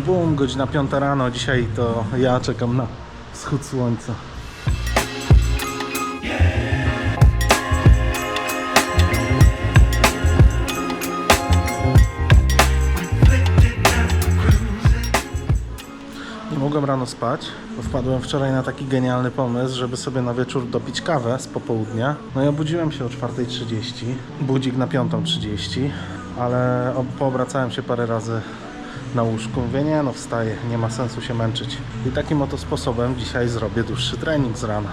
Bum, godzina 5 rano. Dzisiaj to ja czekam na wschód słońca. Nie mogłem rano spać, bo wpadłem wczoraj na taki genialny pomysł, żeby sobie na wieczór dopić kawę z popołudnia. No i obudziłem się o 4:30, budzik na 5:30, ale poobracałem się parę razy na łóżku. Mówię, nie no, wstaję, nie ma sensu się męczyć. I takim oto sposobem dzisiaj zrobię dłuższy trening z rana.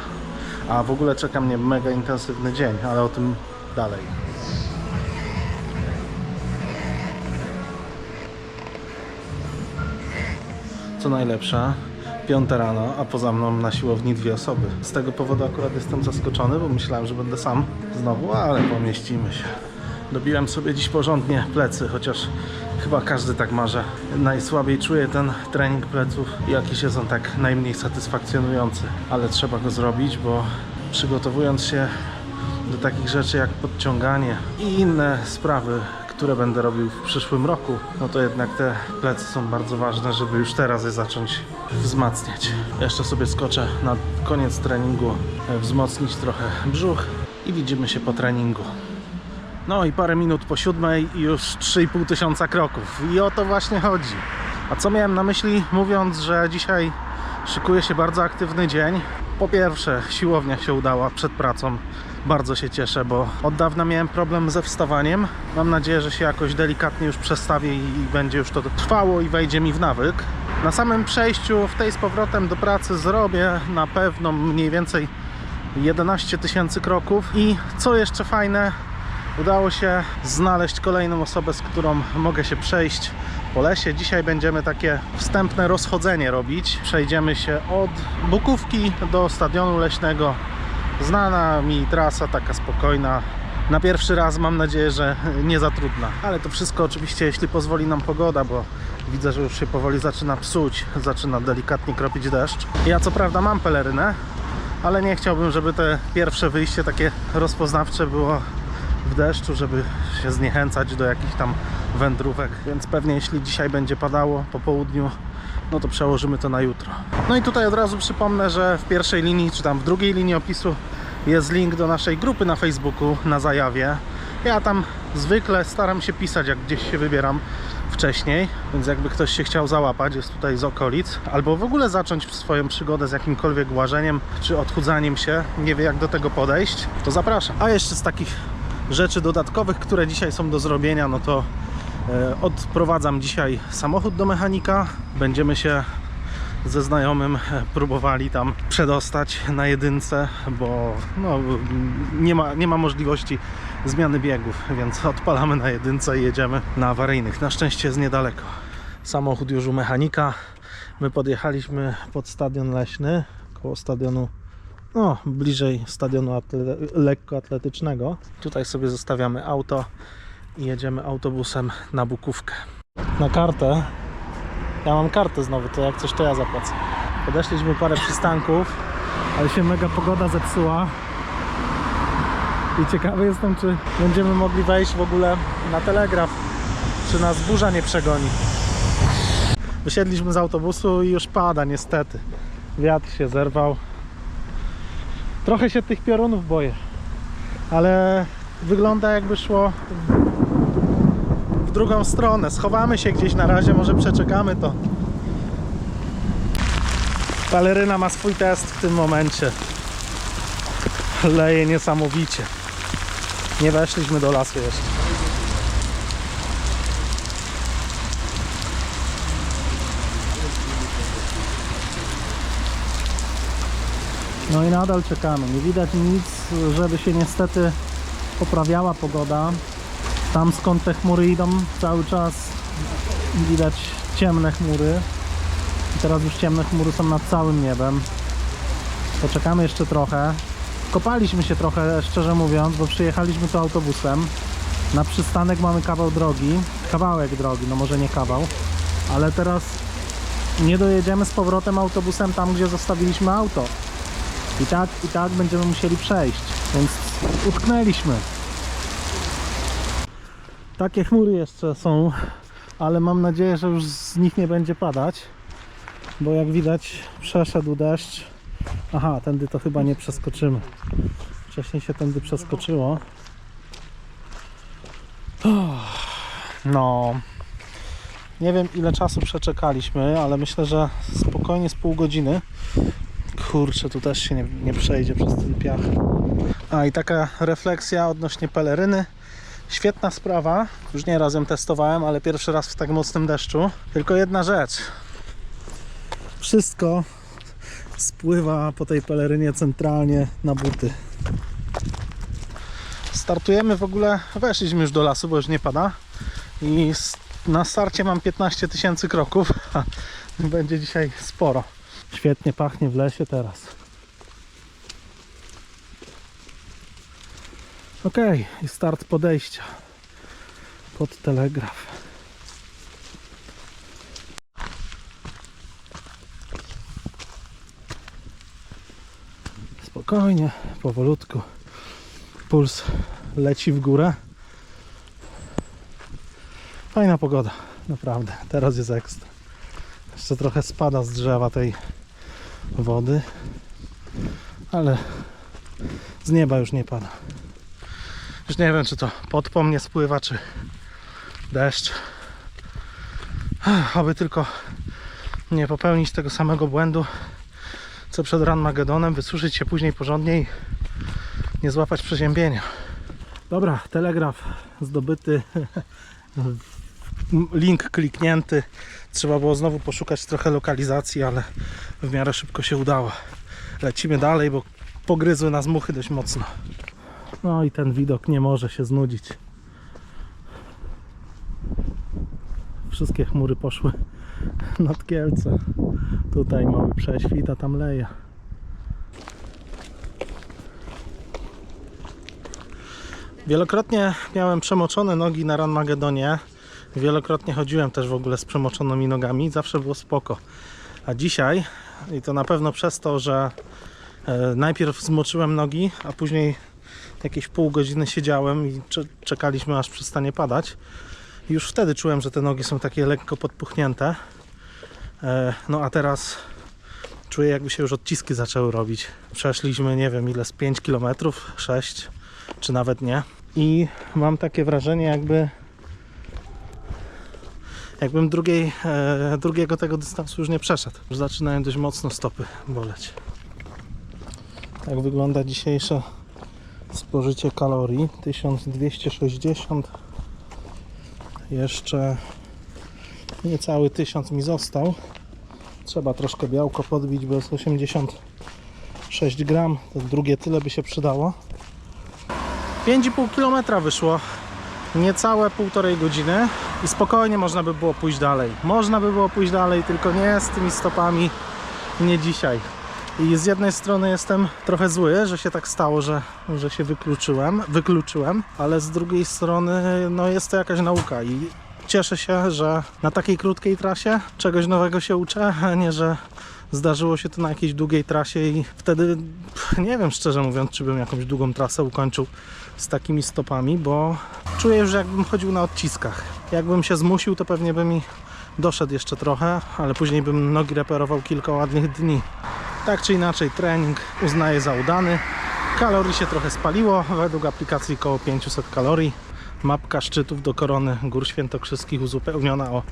A w ogóle czeka mnie mega intensywny dzień, ale o tym dalej. Co najlepsze, 5 rano, a poza mną na siłowni 2 osoby. Z tego powodu akurat jestem zaskoczony, bo myślałem, że będę sam znowu, ale pomieścimy się. Dobiłem sobie dziś porządnie plecy, chociaż chyba każdy tak ma, że najsłabiej czuje ten trening pleców i jakiś jest on tak najmniej satysfakcjonujący. Ale trzeba go zrobić, bo przygotowując się do takich rzeczy jak podciąganie i inne sprawy, które będę robił w przyszłym roku, no to jednak te plecy są bardzo ważne, żeby już teraz je zacząć wzmacniać. Jeszcze sobie skoczę na koniec treningu, wzmocnić trochę brzuch i widzimy się po treningu. No i parę minut po 7 i już 3500 kroków. I o to właśnie chodzi. A co miałem na myśli, mówiąc, że dzisiaj szykuje się bardzo aktywny dzień? Po pierwsze, siłownia się udała przed pracą. Bardzo się cieszę, bo od dawna miałem problem ze wstawaniem. Mam nadzieję, że się jakoś delikatnie już przestawię i będzie już to trwało i wejdzie mi w nawyk. Na samym przejściu w tej z powrotem do pracy zrobię na pewno mniej więcej 11 000 kroków. I co jeszcze fajne, udało się znaleźć kolejną osobę, z którą mogę się przejść po lesie. Dzisiaj będziemy takie wstępne rozchodzenie robić. Przejdziemy się od Bukówki do stadionu leśnego. Znana mi trasa, taka spokojna. Na pierwszy raz mam nadzieję, że nie za trudna. Ale to wszystko oczywiście, jeśli pozwoli nam pogoda, bo widzę, że już się powoli zaczyna psuć. Zaczyna delikatnie kropić deszcz. Ja co prawda mam pelerynę, ale nie chciałbym, żeby te pierwsze wyjście takie rozpoznawcze było w deszczu, żeby się zniechęcać do jakichś tam wędrówek. Więc pewnie jeśli dzisiaj będzie padało po południu, no to przełożymy to na jutro. No i tutaj od razu przypomnę, że w pierwszej linii, czy tam w drugiej linii opisu jest link do naszej grupy na Facebooku na Zajawie. Ja tam zwykle staram się pisać, jak gdzieś się wybieram wcześniej, więc jakby ktoś się chciał załapać, jest tutaj z okolic, albo w ogóle zacząć swoją przygodę z jakimkolwiek łażeniem, czy odchudzaniem się, nie wie jak do tego podejść, to zapraszam. A jeszcze z takich rzeczy dodatkowych, które dzisiaj są do zrobienia, no to odprowadzam dzisiaj samochód do mechanika. Będziemy się ze znajomym próbowali tam przedostać na jedynce, bo no, nie ma możliwości zmiany biegów, więc odpalamy na jedynce i jedziemy na awaryjnych. Na szczęście jest niedaleko. Samochód już u mechanika. My podjechaliśmy pod stadion leśny, koło stadionu, no bliżej stadionu lekkoatletycznego. Tutaj sobie zostawiamy auto i jedziemy autobusem na Bukówkę. Na kartę. Ja mam kartę znowu, to jak coś to ja zapłacę. Podeszliśmy parę przystanków, ale się mega pogoda zepsuła. I ciekawy jestem, czy będziemy mogli wejść w ogóle na telegraf, czy nas burza nie przegoni. Wysiedliśmy z autobusu i już pada niestety. Wiatr się zerwał. Trochę się tych piorunów boję, ale wygląda jakby szło w drugą stronę. Schowamy się gdzieś na razie, może przeczekamy to. Baleryna ma swój test w tym momencie. Leje niesamowicie. Nie weszliśmy do lasu jeszcze. No i nadal czekamy. Nie widać nic, żeby się niestety poprawiała pogoda. Tam skąd te chmury idą, cały czas widać ciemne chmury. I teraz już ciemne chmury są nad całym niebem. Poczekamy jeszcze trochę. Kopaliśmy się trochę, szczerze mówiąc, bo przyjechaliśmy tu autobusem. Na przystanek mamy kawał drogi. Kawałek drogi, no może nie kawał. Ale teraz nie dojedziemy z powrotem autobusem tam, gdzie zostawiliśmy auto. I tak będziemy musieli przejść. Więc utknęliśmy. Takie chmury jeszcze są ale mam nadzieję, że już z nich nie będzie padać, bo jak widać przeszedł deszcz. Aha, tędy to chyba nie przeskoczymy. Wcześniej się tędy przeskoczyło. No, nie wiem ile czasu przeczekaliśmy, ale myślę, że spokojnie z pół godziny. Kurczę, tu też się nie przejdzie przez ten piach. A i taka refleksja odnośnie peleryny. Świetna sprawa, już nieraz ją testowałem, ale pierwszy raz w tak mocnym deszczu. Tylko jedna rzecz. Wszystko spływa po tej pelerynie centralnie na buty. Startujemy w ogóle, weszliśmy już do lasu, bo już nie pada. I na starcie mam 15 000 kroków. Będzie dzisiaj sporo. Świetnie pachnie w lesie teraz. Ok, i start podejścia pod telegraf. Spokojnie, powolutku. Puls leci w górę. Fajna pogoda, naprawdę. Teraz jest ekstra. Jeszcze trochę spada z drzewa tej wody, ale z nieba już nie pada. Już nie wiem, czy to pot po mnie spływa, czy deszcz. Aby tylko nie popełnić tego samego błędu, co przed Ranmagedonem, wysuszyć się później porządnie i nie złapać przeziębienia. Dobra, telegraf zdobyty. Link kliknięty. Trzeba było znowu poszukać trochę lokalizacji, ale w miarę szybko się udało. Lecimy dalej, bo pogryzły nas muchy dość mocno. No i ten widok nie może się znudzić. Wszystkie chmury poszły nad Kielce. Tutaj mały prześwit, a tam leje. Wielokrotnie miałem przemoczone nogi na Ranmagedonie. Wielokrotnie chodziłem też w ogóle z przemoczonymi nogami. Zawsze było spoko. A dzisiaj, i to na pewno przez to, że najpierw zmoczyłem nogi, a później jakieś pół godziny siedziałem i czekaliśmy, aż przestanie padać. Już wtedy czułem, że te nogi są takie lekko podpuchnięte. No a teraz czuję, jakby się już odciski zaczęły robić. Przeszliśmy nie wiem ile, z 5 km, 6 czy nawet nie. I mam takie wrażenie, jakbym drugiego tego dystansu już nie przeszedł. Już zaczynają dość mocno stopy boleć. Tak wygląda dzisiejsze spożycie kalorii. 1260. Jeszcze niecały 1000 mi został. Trzeba troszkę białko podbić, bo jest 86 gram. To drugie tyle by się przydało. 5,5 km wyszło. Niecałe 1,5 godziny. I spokojnie można by było pójść dalej. Można by było pójść dalej, tylko nie z tymi stopami. Nie dzisiaj. I z jednej strony jestem trochę zły, że się tak stało, że się wykluczyłem, ale z drugiej strony no jest to jakaś nauka i cieszę się, że na takiej krótkiej trasie czegoś nowego się uczę, a nie, że zdarzyło się to na jakiejś długiej trasie i wtedy nie wiem, szczerze mówiąc, czy bym jakąś długą trasę ukończył z takimi stopami, bo czuję już, jakbym chodził na odciskach. Jakbym się zmusił, to pewnie by mi doszedł jeszcze trochę, ale później bym nogi reperował kilka ładnych dni. Tak czy inaczej trening uznaję za udany. Kalorii się trochę spaliło, według aplikacji około 500 kalorii. Mapka szczytów do korony Gór Świętokrzyskich uzupełniona o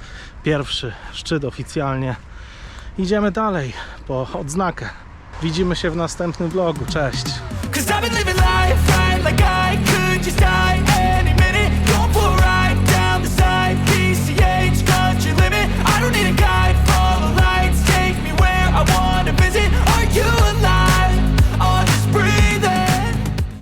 pierwszy szczyt oficjalnie. Idziemy dalej po odznakę. Widzimy się w następnym vlogu. Cześć!